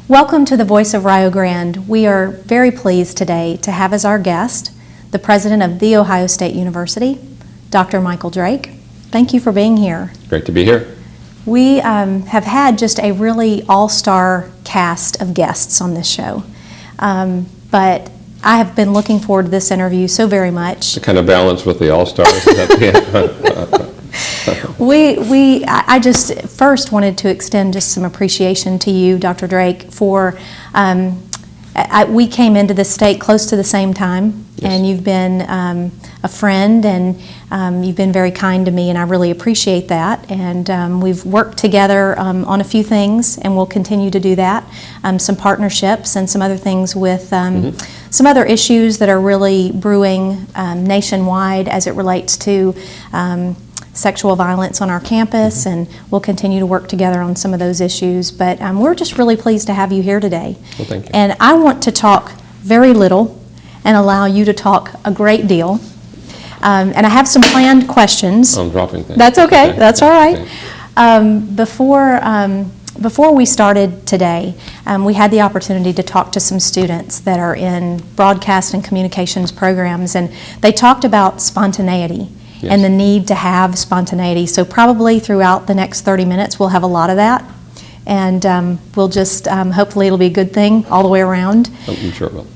Welcome to the Voice of Rio Grande. We are very pleased today to have as our guest the president of The Ohio State University, Dr. Michael Drake. Thank you for being here. Great to be here. We have had just a really all-star cast of guests on this show, but I have been looking forward to this interview so very much. To kind of balance with the all-stars. I just first wanted to extend just some appreciation to you, Dr. Drake, for we came into the state close to the same time, yes. And you've been a friend, and you've been very kind to me, and I really appreciate that. And we've worked together on a few things, and we'll continue to do that. Some partnerships and some other things with some other issues that are really brewing nationwide as it relates to sexual violence on our campus, and we'll continue to work together on some of those issues. But we're just really pleased to have you here today. Well, thank you. And I want to talk very little and allow you to talk a great deal. And I have some planned questions. I'm dropping things. That's okay. Okay. That's all right. Okay. Before we started today, we had the opportunity to talk to some students that are in broadcast and communications programs, and they talked about spontaneity. Yes. And the need to have spontaneity. So probably throughout the next 30 minutes we'll have a lot of that, and we'll just hopefully it'll be a good thing all the way around. I'm sure it will.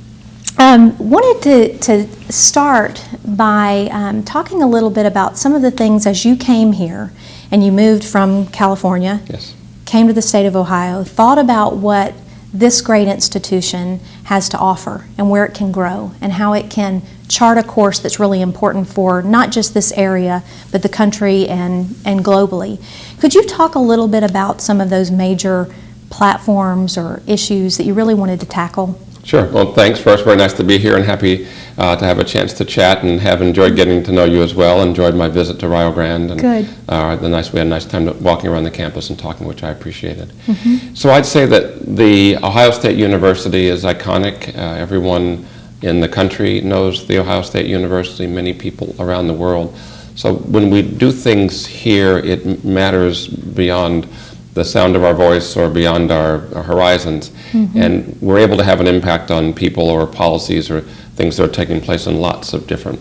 Wanted to start by talking a little bit about some of the things as you came here and you moved from California, yes. Came to the state of Ohio, thought about what this great institution has to offer and where it can grow and how it can chart a course that's really important for not just this area but the country and globally. Could you talk a little bit about some of those major platforms or issues that you really wanted to tackle? Sure. Well, thanks. First, very nice to be here and happy to have a chance to chat, and have enjoyed getting to know you as well. Enjoyed my visit to Rio Grande. And, good. We had a nice time walking around the campus and talking, which I appreciated. Mm-hmm. So I'd say that the Ohio State University is iconic. Everyone in the country knows the Ohio State University, many people around the world. So when we do things here, it matters beyond the sound of our voice or beyond our horizons. Mm-hmm. And we're able to have an impact on people or policies or things that are taking place in lots of different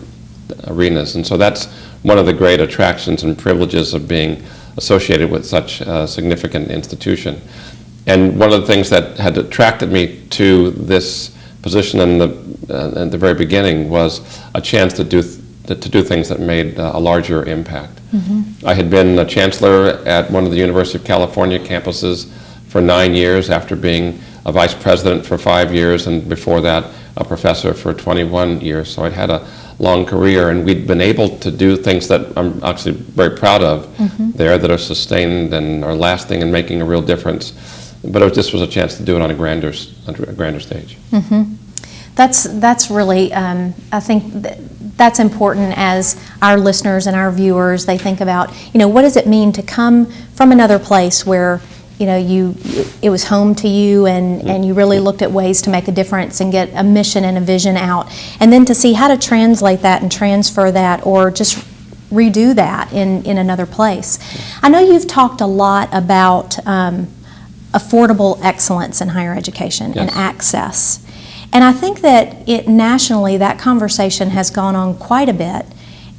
arenas. And so that's one of the great attractions and privileges of being associated with such a significant institution. And one of the things that had attracted me to this position in the very beginning was a chance to do things that made a larger impact. Mm-hmm. I had been a chancellor at one of the University of California campuses for 9 years, after being a vice president for 5 years, and before that a professor for 21 years. So I'd had a long career, and we'd been able to do things that I'm actually very proud of mm-hmm. there, that are sustained and are lasting and making a real difference. But this was a chance to do it on a grander stage. Mm-hmm. That's really, I think that's important as our listeners and our viewers, they think about, what does it mean to come from another place where, it was home to you, and you really looked at ways to make a difference and get a mission and a vision out, and then to see how to translate that and transfer that or just redo that in another place. I know you've talked a lot about affordable excellence in higher education. Yes. And access. And I think that nationally, that conversation has gone on quite a bit,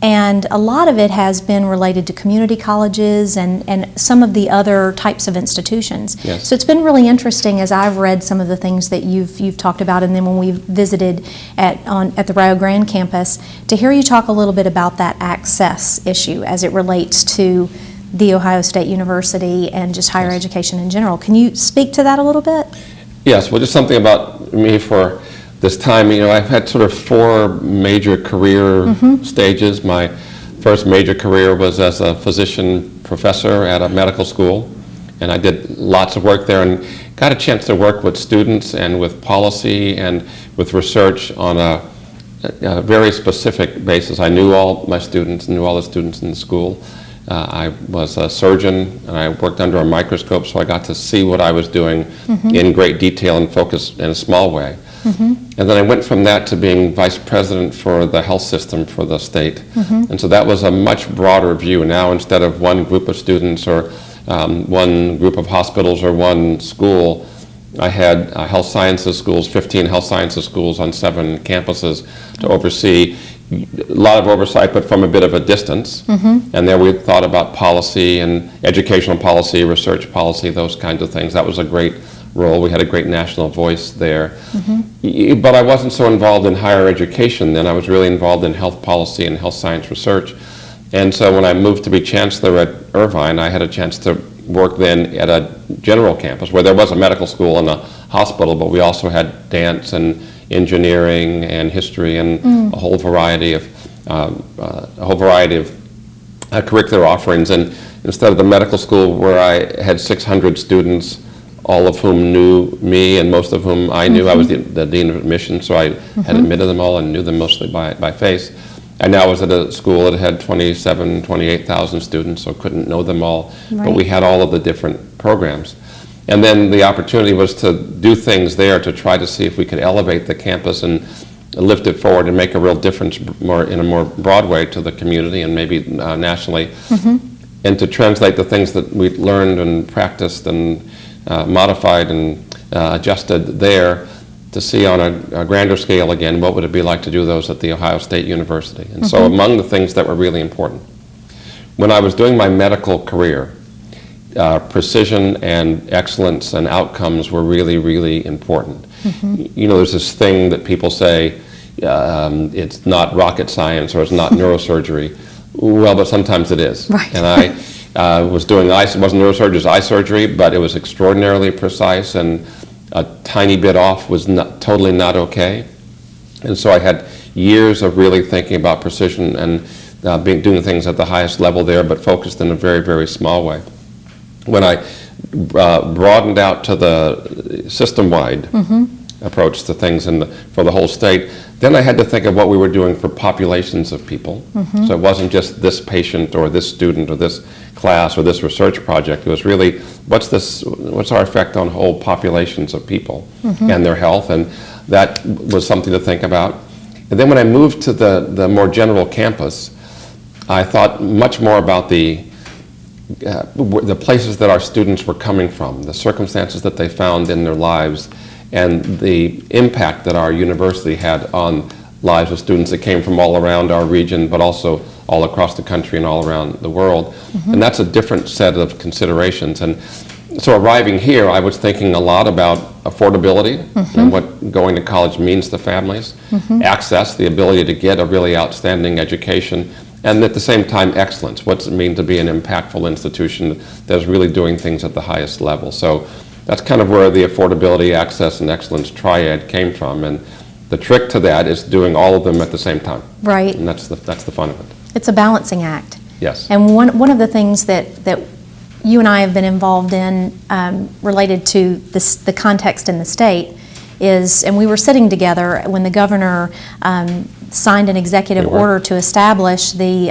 and a lot of it has been related to community colleges and some of the other types of institutions. Yes. So it's been really interesting as I've read some of the things that you've talked about, and then when we visited at the Rio Grande campus, to hear you talk a little bit about that access issue as it relates to The Ohio State University and just higher yes. education in general. Can you speak to that a little bit? Yes, well, just something about me for this time. I've had sort of 4 major career mm-hmm. stages. My first major career was as a physician professor at a medical school, and I did lots of work there and got a chance to work with students and with policy and with research on a very specific basis. I knew all my students, knew all the students in the school. I was a surgeon, and I worked under a microscope, so I got to see what I was doing mm-hmm. in great detail and focus in a small way. Mm-hmm. And then I went from that to being vice president for the health system for the state. Mm-hmm. And so that was a much broader view. Now, instead of one group of students or one group of hospitals or one school, I had health sciences schools, 15 health sciences schools on 7 campuses to oversee. A lot of oversight, but from a bit of a distance. And there we thought about policy and educational policy, research policy, those kinds of things. That was a great role. We had a great national voice there. But I wasn't so involved in higher education then. I was really involved in health policy and health science research. And so when I moved to be chancellor at Irvine, I had a chance to work then at a general campus where there was a medical school and a hospital, but we also had dance and engineering and history and a whole variety of curricular offerings. And instead of the medical school where I had 600 students, all of whom knew me and most of whom I knew, I was the dean of admissions, so I had admitted them all and knew them mostly by face. I now was at a school that had 28,000 students, so couldn't know them all, but we had all of the different programs. And then the opportunity was to do things there to try to see if we could elevate the campus and lift it forward and make a real difference in a more broad way to the community and maybe nationally, and to translate the things that we learned and practiced and modified and adjusted there to see on a grander scale again, what would it be like to do those at the Ohio State University. And so among the things that were really important, when I was doing my medical career, precision and excellence and outcomes were really, really important. You know, there's this thing that people say, it's not rocket science or it's not neurosurgery. Well, but sometimes it is. And I was doing it wasn't neurosurgery, it was eye surgery, but it was extraordinarily precise, and a tiny bit off was totally not okay. And so I had years of really thinking about precision and doing things at the highest level there, but focused in a very, very small way. When I broadened out to the system-wide approach to things for the whole state, then I had to think of what we were doing for populations of people. So it wasn't just this patient or this student or this class or this research project. It was really, what's our effect on whole populations of people and their health, and that was something to think about. And then when I moved to the more general campus, I thought much more about the places that our students were coming from, the circumstances that they found in their lives, and the impact that our university had on lives of students that came from all around our region, but also all across the country and all around the world. And that's a different set of considerations. And so arriving here, I was thinking a lot about affordability and what going to college means to families, access, the ability to get a really outstanding education, and at the same time, excellence. What's it mean to be an impactful institution that's really doing things at the highest level? So that's kind of where the affordability, access, and excellence triad came from. And the trick to that is doing all of them at the same time. Right. And that's the fun of it. It's a balancing act. Yes. And one of the things that you and I have been involved in related to the context in the state is, and we were sitting together when the governor signed an executive order to establish the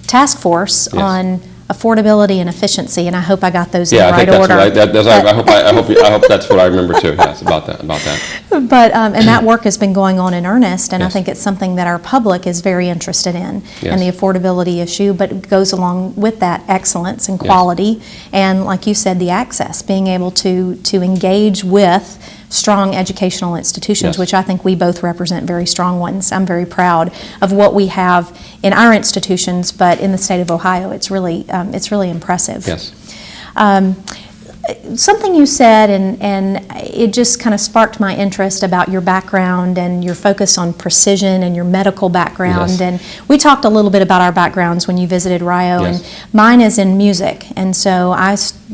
task force on affordability and efficiency, and I hope I got those in the right order. I hope that's what I remember too. Yes, about that. But and that work has been going on in earnest, and I think it's something that our public is very interested in, and the affordability issue. But it goes along with that excellence and quality, and like you said, the access, being able to engage with strong educational institutions, which I think we both represent very strong ones. I'm very proud of what we have in our institutions, but in the state of Ohio, it's really impressive. Yes. Something you said, and it just kind of sparked my interest about your background and your focus on precision and your medical background. And we talked a little bit about our backgrounds when you visited Rio, and mine is in music. And so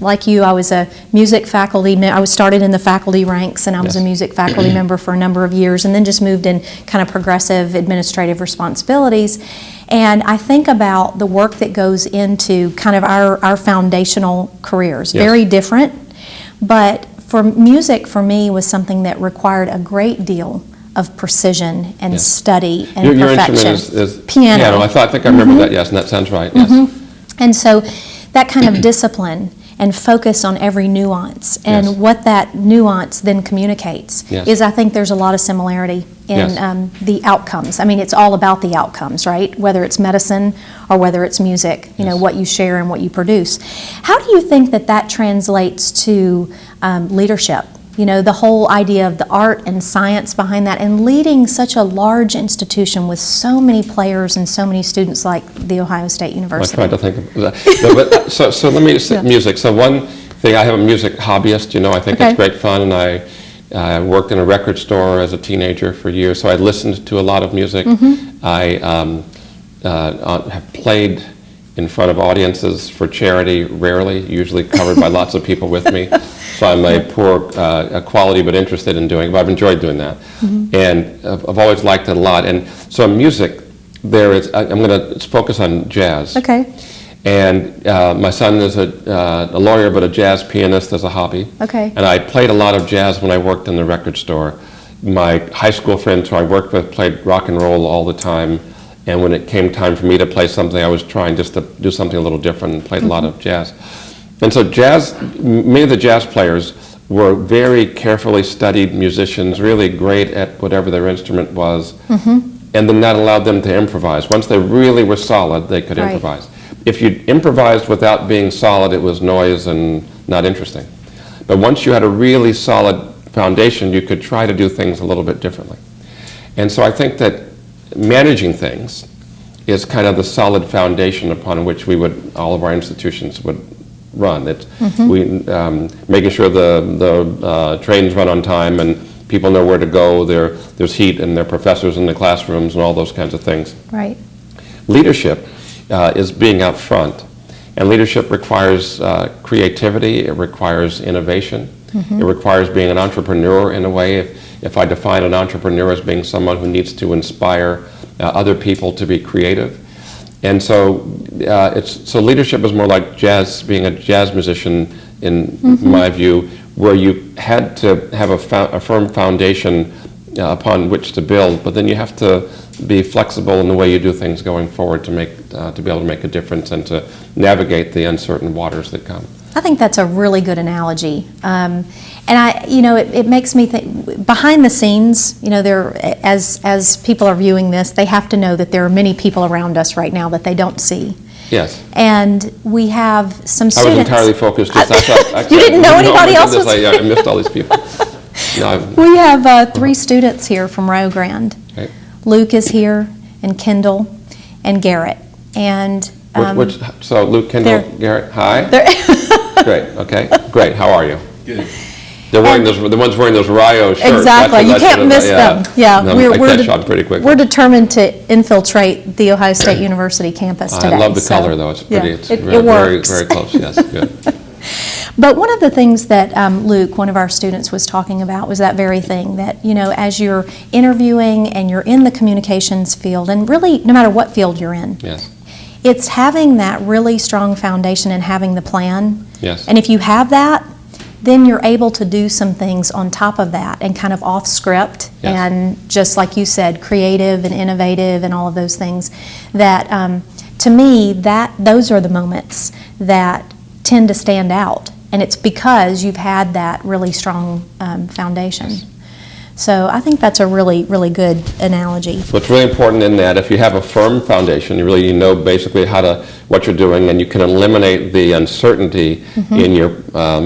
like you, I was a music faculty. I was started in the faculty ranks, and I was a music faculty member for a number of years, and then just moved in kind of progressive administrative responsibilities. And I think about the work that goes into kind of our foundational careers, very different, but for music, for me, was something that required a great deal of precision and study and perfection. Your instrument is piano. I think I remember that, yes, and that sounds right, And so that kind of discipline and focus on every nuance, and what that nuance then communicates is, I think there's a lot of similarity in the outcomes. I mean, it's all about the outcomes, right? Whether it's medicine or whether it's music, you know, what you share and what you produce. How do you think that translates to leadership the whole idea of the art and science behind that, and leading such a large institution with so many players and so many students like The Ohio State University. I tried to think of that. So let me say music. So one thing, I have a music hobbyist, I think it's great fun, and I worked in a record store as a teenager for years, so I listened to a lot of music. I have played in front of audiences for charity, rarely, usually covered by lots of people with me. So I'm a poor quality, but interested in doing it. But I've enjoyed doing that, and I've always liked it a lot. And so music, I'm going to focus on jazz. Okay. And my son is a lawyer, but a jazz pianist as a hobby. Okay. And I played a lot of jazz when I worked in the record store. My high school friends who I worked with played rock and roll all the time. And when it came time for me to play something, I was trying just to do something a little different and played a lot of jazz. And so many of the jazz players were very carefully studied musicians, really great at whatever their instrument was. And then that allowed them to improvise. Once they really were solid, they could improvise. If you improvised without being solid, it was noise and not interesting. But once you had a really solid foundation, you could try to do things a little bit differently. And so I think that managing things is kind of the solid foundation upon which all of our institutions would run. It's making sure the trains run on time and people know where to go. There's heat and there are professors in the classrooms and all those kinds of things. Right. Leadership is being out front, and leadership requires creativity. It requires innovation. It requires being an entrepreneur in a way. If I define an entrepreneur as being someone who needs to inspire other people to be creative. And so leadership is more like jazz, being a jazz musician in my view, where you had to have a firm foundation upon which to build, but then you have to be flexible in the way you do things going forward to be able to make a difference and to navigate the uncertain waters that come. I think that's a really good analogy. And it makes me think, behind the scenes, as people are viewing this, they have to know that there are many people around us right now that they don't see. Yes. And we have some students. I was entirely focused. You didn't know anybody else was here? I missed all these people. We have 3 students here from Rio Grande. Right. Luke is here, and Kendall, and Garrett. And so Luke, Kendall, Garrett, hi. Great. Okay. Great. How are you? Good. They're wearing the ones wearing those Rio shirts. Exactly. You can't miss them. Yeah. No, I catch on pretty quickly. We're determined to infiltrate the Ohio State University campus today. I love the color, though. It's pretty. Yeah, it's it very, works. very close. Yes. Good. But one of the things that Luke, one of our students, was talking about was that very thing, that, as you're interviewing and you're in the communications field, and really no matter what field you're in, Yes. it's having that really strong foundation and having the plan. Yes. And if you have that, then you're able to do some things on top of that and kind of off script, Yes. and just like you said, creative and innovative and all of those things that, to me, those are the moments that tend to stand out. And it's because you've had that really strong foundation. Yes. So I think that's a really, really good analogy. So it's really important in that if you have a firm foundation, you really know basically what you're doing, and you can eliminate the uncertainty in your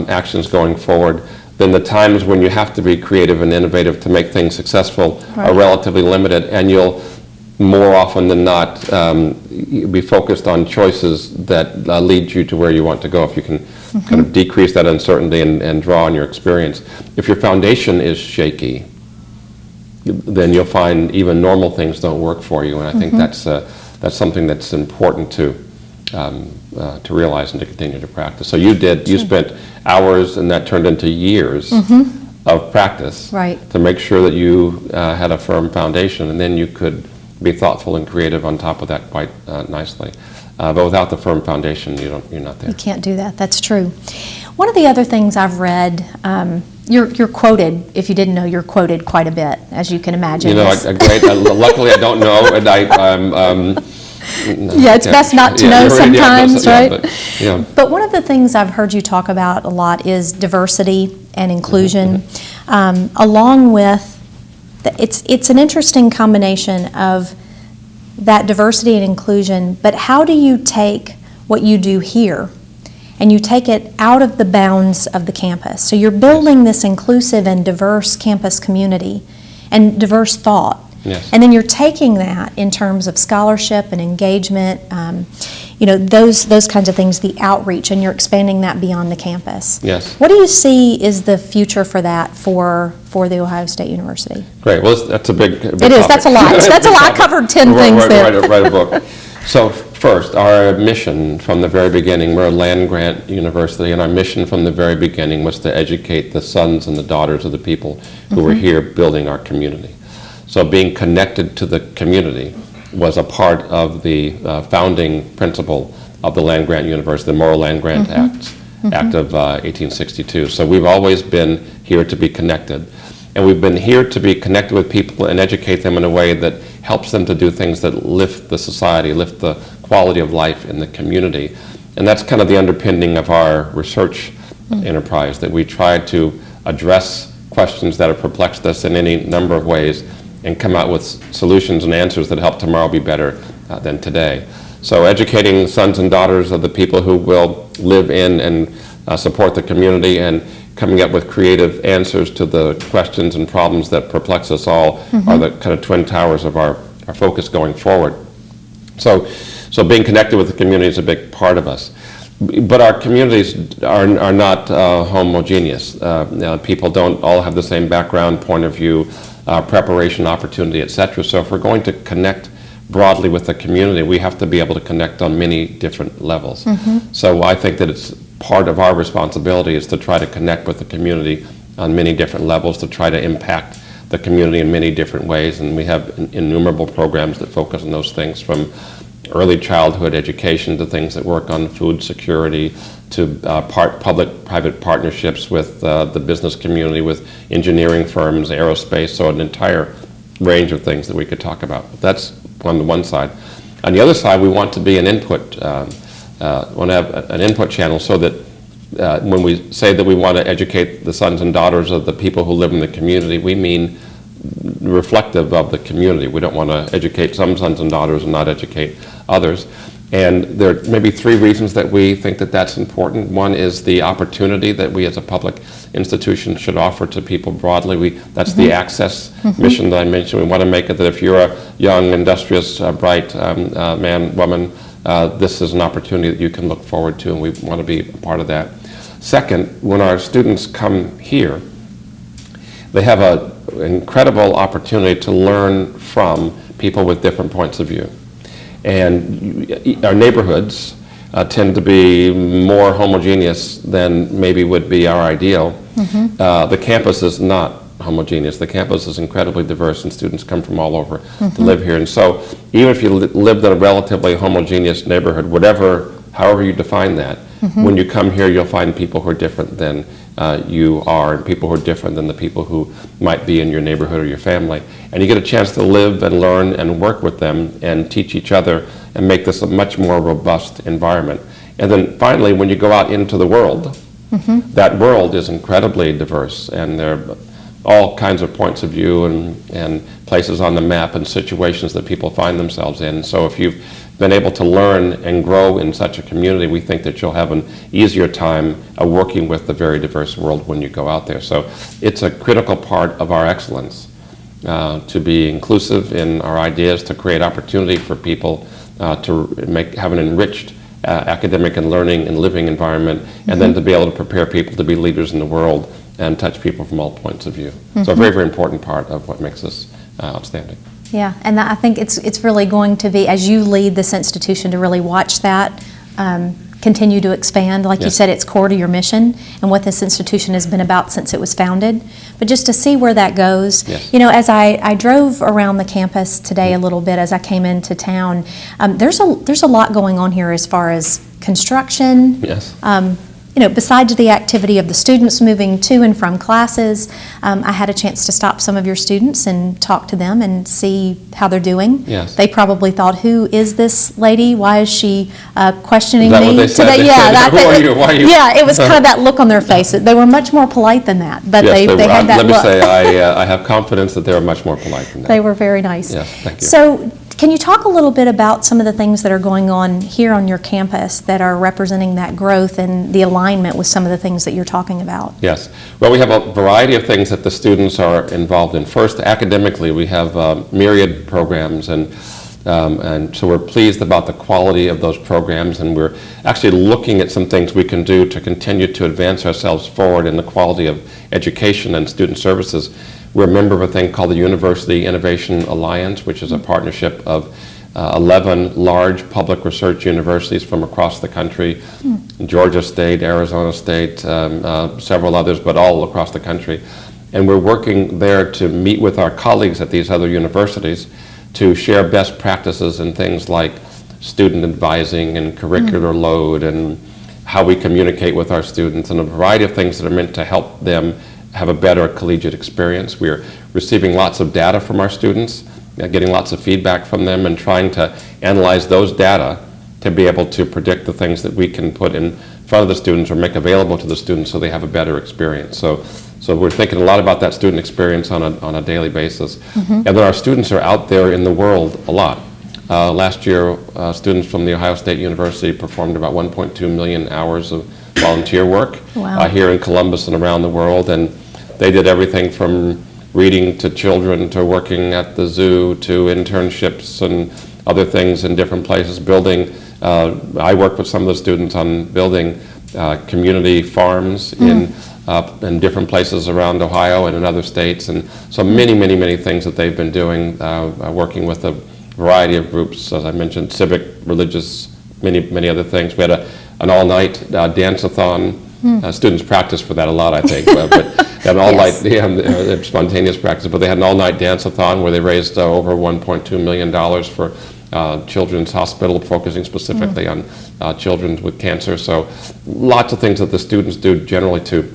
actions going forward, then the times when you have to be creative and innovative to make things successful are relatively limited, and you'll more often than not be focused on choices that lead you to where you want to go, if you can kind of decrease that uncertainty and draw on your experience. If your foundation is shaky, then you'll find even normal things don't work for you, and I think that's something that's important to realize and to continue to practice. So you spent hours, and that turned into years of practice to make sure that you had a firm foundation, and then you could be thoughtful and creative on top of that quite nicely. But without the firm foundation, you're not there. You can't do that. That's true. One of the other things I've read, you're quoted. If you didn't know, you're quoted quite a bit, as you can imagine. Great. Luckily, I don't know, and yeah, it's best not to know sometimes, right? Yeah. But one of the things I've heard you talk about a lot is diversity and inclusion, along with. It's an interesting combination of that diversity and inclusion, but how do you take what you do here and you take it out of the bounds of the campus. So you're building this inclusive and diverse campus community and diverse thought. Yes. And then you're taking that in terms of scholarship and engagement, those kinds of things, the outreach, and you're expanding that beyond the campus. Yes. What do you see is the future for that for the Ohio State University? Great. Well, that's a big It is. topic. That's a lot. That's a lot. I covered 10 things there. Write a book. So first, our mission from the very beginning, we're a land-grant university, and our mission from the very beginning was to educate the sons and the daughters of the people who were here building our community. So being connected to the community was a part of the founding principle of the Land-Grant University, the Moral Land-Grant Act of 1862. So we've always been here to be connected. And we've been here to be connected with people and educate them in a way that helps them to do things that lift the society, lift the quality of life in the community. And that's kind of the underpinning of our research enterprise, that we try to address questions that have perplexed us in any number of ways and come out with solutions and answers that help tomorrow be better than today. So educating sons and daughters of the people who will live in and support the community, and coming up with creative answers to the questions and problems that perplex us all are the kind of twin towers of our focus going forward. So being connected with the community is a big part of us. But our communities are not homogeneous. People don't all have the same background, point of view, preparation, opportunity, etc. So if we're going to connect broadly with the community, we have to be able to connect on many different levels. So I think that it's part of our responsibility is to try to connect with the community on many different levels, to try to impact the community in many different ways. And we have innumerable programs that focus on those things, from early childhood education to things that work on food security, to public-private partnerships with the business community, with engineering firms, aerospace, so an entire range of things that we could talk about. That's on the one side. On the other side, we want to be an input, want to have an input channel, so that when we say that we want to educate the sons and daughters of the people who live in the community, we mean reflective of the community. We don't want to educate some sons and daughters and not educate others. And there are maybe three reasons that we think that that's important. One is the opportunity that we as a public institution should offer to people broadly. That's the access mission that I mentioned. We want to make it that if you're a young, industrious, bright man, woman, this is an opportunity that you can look forward to, and we want to be a part of that. Second, when our students come here, they have an incredible opportunity to learn from people with different points of view. And our neighborhoods tend to be more homogeneous than maybe would be our ideal. The campus is not homogeneous. The campus is incredibly diverse, and students come from all over to live here. And so even if you lived in a relatively homogeneous neighborhood, however you define that, when you come here, you'll find people who are different than you are, and people who are different than the people who might be in your neighborhood or your family. And you get a chance to live and learn and work with them and teach each other and make this a much more robust environment. And then finally, when you go out into the world, that world is incredibly diverse, and there are all kinds of points of view and places on the map and situations that people find themselves in. So if you've been able to learn and grow in such a community, we think that you'll have an easier time working with the very diverse world when you go out there. So it's a critical part of our excellence to be inclusive in our ideas, to create opportunity for people to have an enriched academic and learning and living environment, and then to be able to prepare people to be leaders in the world and touch people from all points of view. So a very, very important part of what makes us outstanding. Yeah, and I think it's really going to be, as you lead this institution, to really watch that continue to expand. Like you said, it's core to your mission and what this institution has been about since it was founded. But just to see where that goes, you know, as I drove around the campus today a little bit as I came into town, there's a lot going on here as far as construction. You know, besides the activity of the students moving to and from classes, I had a chance to stop some of your students and talk to them and see how they're doing. They probably thought, who is this lady? Why is she questioning me today? Yeah, who are you? Yeah, it was kind of that look on their face. They were much more polite than that, but they had that look. Let me say, I have confidence that they were much more polite than that. They were very nice. Yes, thank you. So, Can you talk a little bit about some of the things that are going on here on your campus that are representing that growth and the alignment with some of the things that you're talking about? Yes. Well, we have a variety of things that the students are involved in. First, academically, we have myriad programs, and so we're pleased about the quality of those programs, and we're actually looking at some things we can do to continue to advance ourselves forward in the quality of education and student services. We're a member of a thing called the University Innovation Alliance, which is a partnership of 11 large public research universities from across the country, Georgia State, Arizona State, several others, but all across the country. And we're working there to meet with our colleagues at these other universities to share best practices in things like student advising and curricular load and how we communicate with our students, and a variety of things that are meant to help them have a better collegiate experience. We're receiving lots of data from our students, getting lots of feedback from them, and trying to analyze those data to be able to predict the things that we can put in front of the students or make available to the students so they have a better experience. So we're thinking a lot about that student experience on a daily basis. And then our students are out there in the world a lot. Last year, students from the Ohio State University performed about 1.2 million hours of volunteer work here in Columbus and around the world, and they did everything from reading to children to working at the zoo to internships and other things in different places, building. I worked with some of the students on building community farms in different places around Ohio and in other states, and so many things that they've been doing, working with a variety of groups, as I mentioned, civic, religious, many other things. We had an all-night dance-a-thon. Students practice for that a lot, I think, but they had an all-night spontaneous practice, but they had an all-night dance-a-thon where they raised over $1.2 million for Children's Hospital, focusing specifically on children with cancer. So lots of things that the students do generally to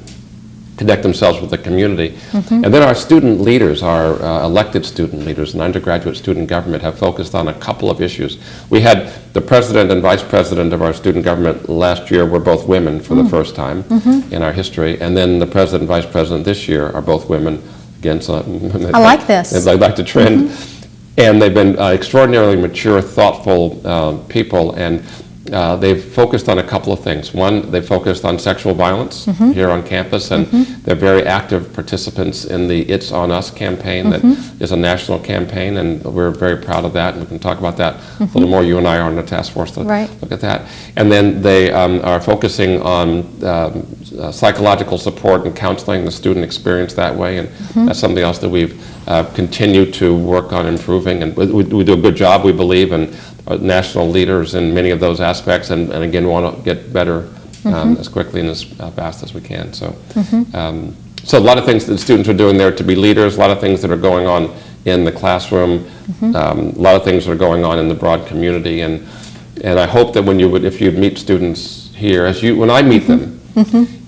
connect themselves with the community. And then our student leaders, our elected student leaders and undergraduate student government have focused on a couple of issues. We had the president and vice president of our student government last year were both women for the first time in our history, and then the president and vice president this year are both women. Again, so I like this. I'd like to trend. And they've been extraordinarily mature, thoughtful people, and they've focused on a couple of things. One, they focused on sexual violence here on campus, and they're very active participants in the It's On Us campaign that is a national campaign, and we're very proud of that, and we can talk about that a little more. You and I are on the task force to look at that. And then they are focusing on psychological support and counseling the student experience that way, and that's something else that we've continued to work on improving, and we do a good job, we believe, and national leaders in many of those aspects, and again, want to get better as quickly and as fast as we can. So, so a lot of things that students are doing there to be leaders, a lot of things that are going on in the classroom, a lot of things that are going on in the broad community, and I hope that if you meet students here, when I meet them,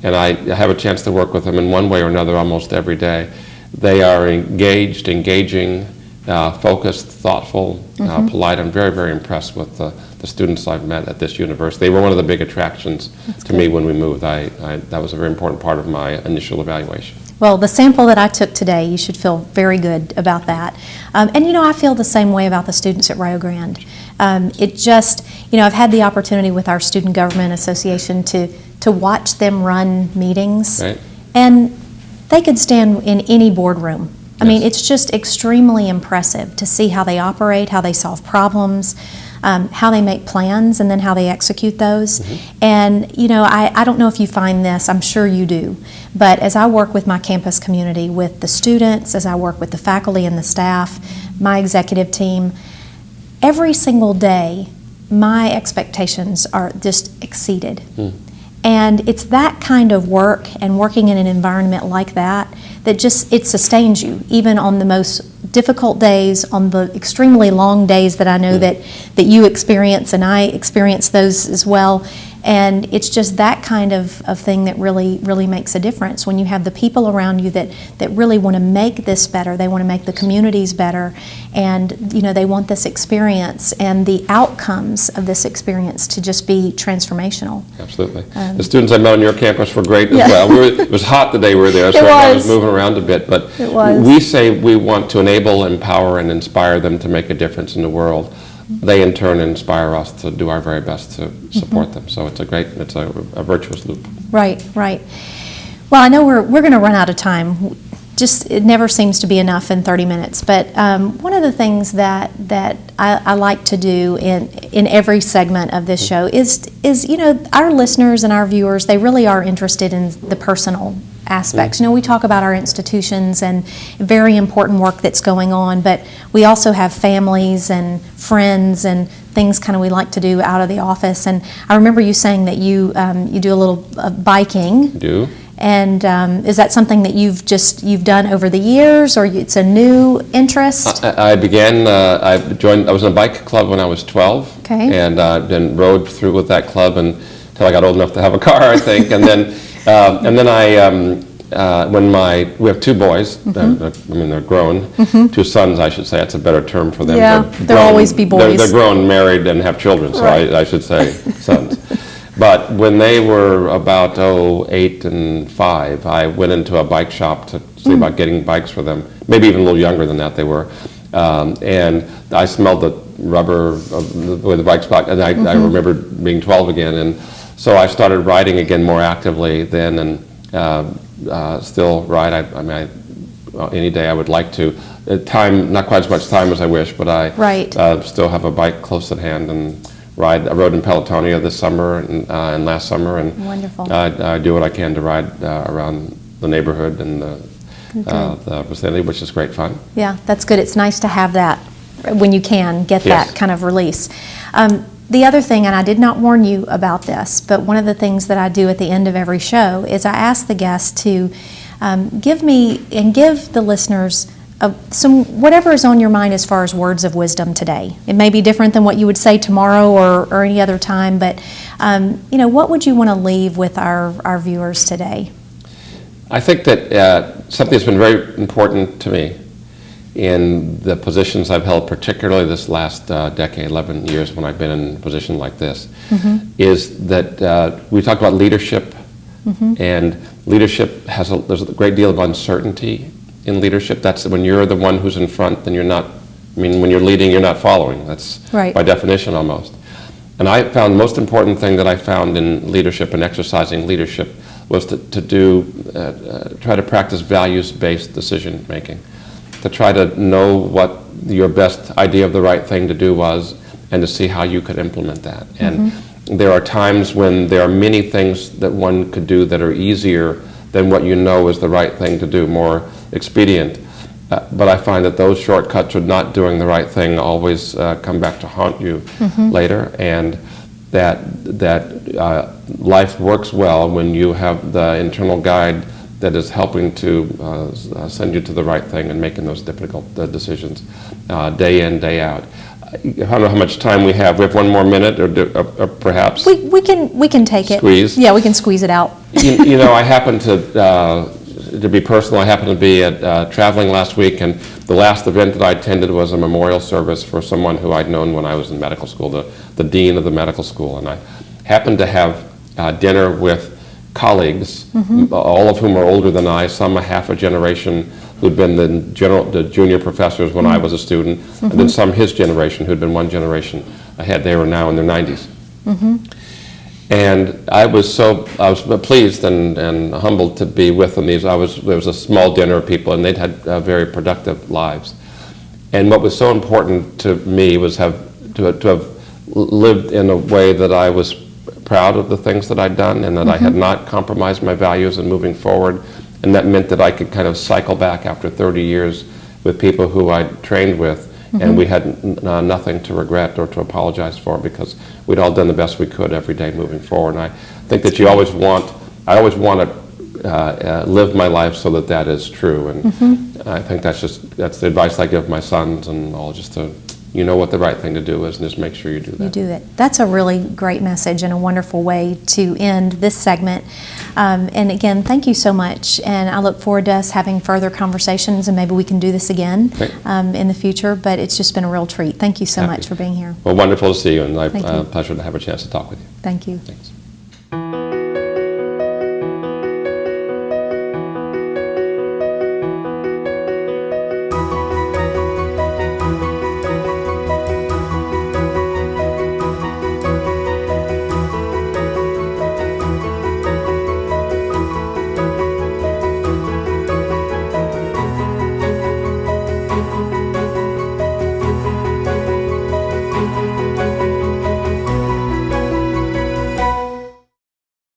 and I have a chance to work with them in one way or another almost every day, they are engaging, focused, thoughtful, polite. I'm very impressed with the students I've met at this university. They were one of the big attractions to me when we moved. That was a very important part of my initial evaluation. Well, the sample that I took today, you should feel very good about that. And I feel the same way about the students at Rio Grande. I've had the opportunity with our Student Government Association to watch them run meetings, and they could stand in any boardroom. I mean, it's just extremely impressive to see how they operate, how they solve problems, how they make plans, and then how they execute those. And, I don't know if you find this, I'm sure you do, but as I work with my campus community, with the students, as I work with the faculty and the staff, my executive team, every single day, my expectations are just exceeded. And it's that kind of work and working in an environment like that it sustains you, even on the most difficult days, on the extremely long days that I know that you experience, and I experience those as well. And it's just that kind of thing that really makes a difference when you have the people around you that really want to make this better. They want to make the communities better, and they want this experience and the outcomes of this experience to just be transformational. Absolutely. The students I met on your campus were great as well. It was hot the day we were there, so I was moving around a bit. But we say we want to enable, empower, and inspire them to make a difference in the world. They in turn inspire us to do our very best to support them. So it's a virtuous loop. Right. Well, I know we're going to run out of time. It never seems to be enough in 30 minutes. But one of the things that I like to do in every segment of this show is our listeners and our viewers, they really are interested in the personal aspects. We talk about our institutions and very important work that's going on, but we also have families and friends and things kind of we like to do out of the office. And I remember you saying that you do a little biking. I do. And is that something that you've done over the years, or it's a new interest? I was in a bike club when I was 12. Okay. And then rode through with that club until I got old enough to have a car, I think. And then we have two boys. They're grown. Two sons, I should say. That's a better term for them. Yeah, they'll always be boys. They're grown, married, and have children, so right. I should say sons. But when they were about 8 and 5, I went into a bike shop to see about getting bikes for them. Maybe even a little younger than that they were. And I smelled the rubber of the way the bike's back, and I remember being 12 again. And so I started riding again more actively then, and still ride. Any day I would like to. Not quite as much time as I wish, but I still have a bike close at hand and ride. I rode in Pelotonia this summer and last summer, and wonderful. I do what I can to ride around the neighborhood and the vicinity, which is great fun. Yeah, that's good. It's nice to have that when you can get that kind of release. The other thing, and I did not warn you about this, but one of the things that I do at the end of every show is I ask the guests to give the listeners whatever is on your mind as far as words of wisdom today. It may be different than what you would say tomorrow or any other time, but what would you want to leave with our viewers today? I think that something that's been very important to me in the positions I've held, particularly this last decade, 11 years when I've been in a position like this, is that we talked about leadership, and leadership there's a great deal of uncertainty in leadership. That's when you're the one who's in front, then you're not, when you're leading, you're not following. That's right. By definition almost. And I found the most important thing that I found in leadership and exercising leadership was to try to practice values-based decision making, to try to know what your best idea of the right thing to do was and to see how you could implement that. And there are times when there are many things that one could do that are easier than what you know is the right thing to do, more expedient. But I find that those shortcuts of not doing the right thing always come back to haunt you later, and that life works well when you have the internal guide that is helping to send you to the right thing and making those difficult decisions day in, day out. I don't know how much time we have. We have one more minute, or perhaps we can take it. Squeeze. Yeah, we can squeeze it out. I happen to be personal. I happened to be traveling last week, and the last event that I attended was a memorial service for someone who I'd known when I was in medical school, the dean of the medical school, and I happened to have dinner with colleagues, all of whom are older than I, some a half a generation who'd been the junior professors when I was a student, and then some his generation who'd been one generation ahead. They were now in their 90s. And I was pleased and humbled to be with them. There was a small dinner of people, and they'd had very productive lives. And what was so important to me was to have lived in a way that I was proud of the things that I'd done, and that I had not compromised my values in moving forward. And that meant that I could kind of cycle back after 30 years with people who I'd trained with, and we had nothing to regret or to apologize for, because we'd all done the best we could every day moving forward. And I think that I always want to live my life so that is true. And I think that's the advice I give my sons and all, just to you know what the right thing to do is, and just make sure you do that. You do it. That's a really great message and a wonderful way to end this segment. And again, thank you so much. And I look forward to us having further conversations, and maybe we can do this again in the future. But it's just been a real treat. Thank you so much for being here. Well, wonderful to see you, and Thank you. pleasure to have a chance to talk with you. Thank you. Thanks.